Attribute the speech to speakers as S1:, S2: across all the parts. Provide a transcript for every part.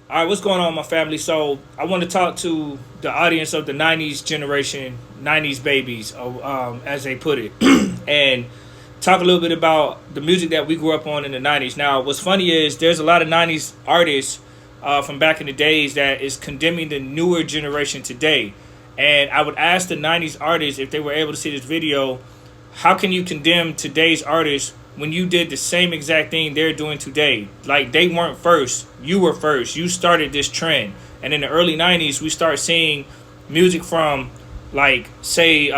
S1: All right, what's going on, my family? So, I want to talk to the audience of the '90s generation, '90s babies, as they put it, and talk a little bit about the music that we grew up on in the '90s. Now, what's funny is there's a lot of '90s artists from back in the days that is condemning the newer generation today. And I would ask the '90s artists if they were able to see this video, how can you condemn today's artists when you did the same exact thing they're doing today? Like, they weren't first, you were first. You started this trend. And in the early '90s, we started seeing music from, like, say,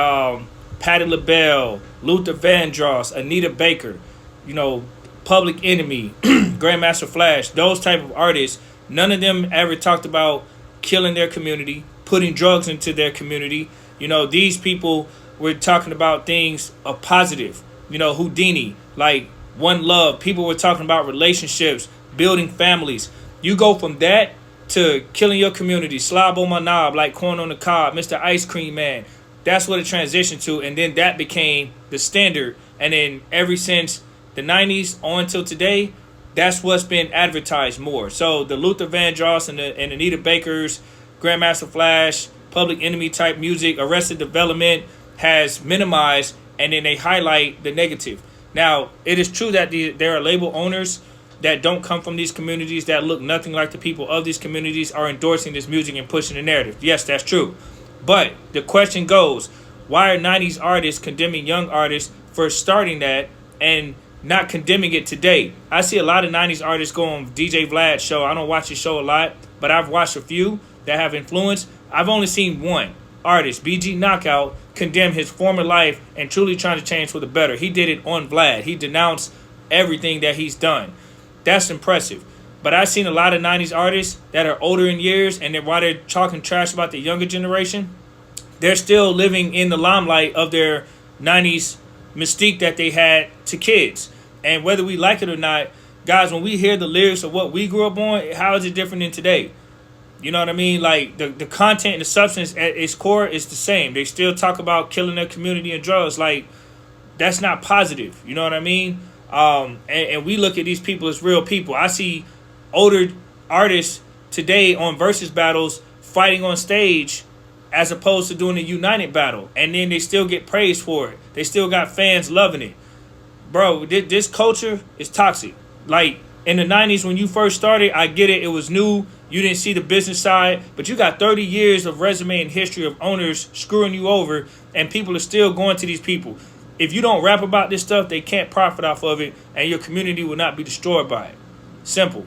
S1: Patti LaBelle, Luther Vandross, Anita Baker, you know, Public Enemy, Grandmaster Flash, those type of artists. None of them ever talked about killing their community, putting drugs into their community. You know, these people were talking about things of positive. You know, Houdini, like One Love. People were talking about relationships, building families. You go from that to killing your community, slob on my knob, like corn on the cob, Mr. Ice Cream Man. That's what it transitioned to, and then that became the standard. And then ever since the '90s on till today, that's what's been advertised more. So the Luther Vandross and Anita Baker's, Grandmaster Flash, Public Enemy type music, Arrested Development has minimized, and then they highlight the negative. Now, it is true that there are label owners that don't come from these communities, that look nothing like the people of these communities, are endorsing this music and pushing the narrative. Yes, that's true. But the question goes, why are '90s artists condemning young artists for starting that and not condemning it today? I see a lot of '90s artists go on DJ Vlad's show. I don't watch his show a lot, but I've watched a few that have influence. I've only seen one artist, BG Knockout, condemn his former life and truly trying to change for the better. He did it on Vlad. He denounced everything that he's done. That's impressive. But I've seen a lot of '90s artists that are older in years, and then while they're talking trash about the younger generation, they're still living in the limelight of their '90s mystique that they had to kids. And whether we like it or not, guys, when we hear the lyrics of what we grew up on, how is it different than today? You know what I mean? Like, the content and the substance at its core is the same. They still talk about killing their community and drugs. Like, that's not positive. You know what I mean? And we look at these people as real people. I see older artists today on versus battles fighting on stage as opposed to doing a united battle. And then they still get praised for it. They still got fans loving it. Bro, this culture is toxic. Like, in the '90s when you first started, I get it. It was new. You didn't see the business side. But you got 30 years of resume and history of owners screwing you over. And people are still going to these people. If you don't rap about this stuff, they can't profit off of it. And your community will not be destroyed by it. Simple.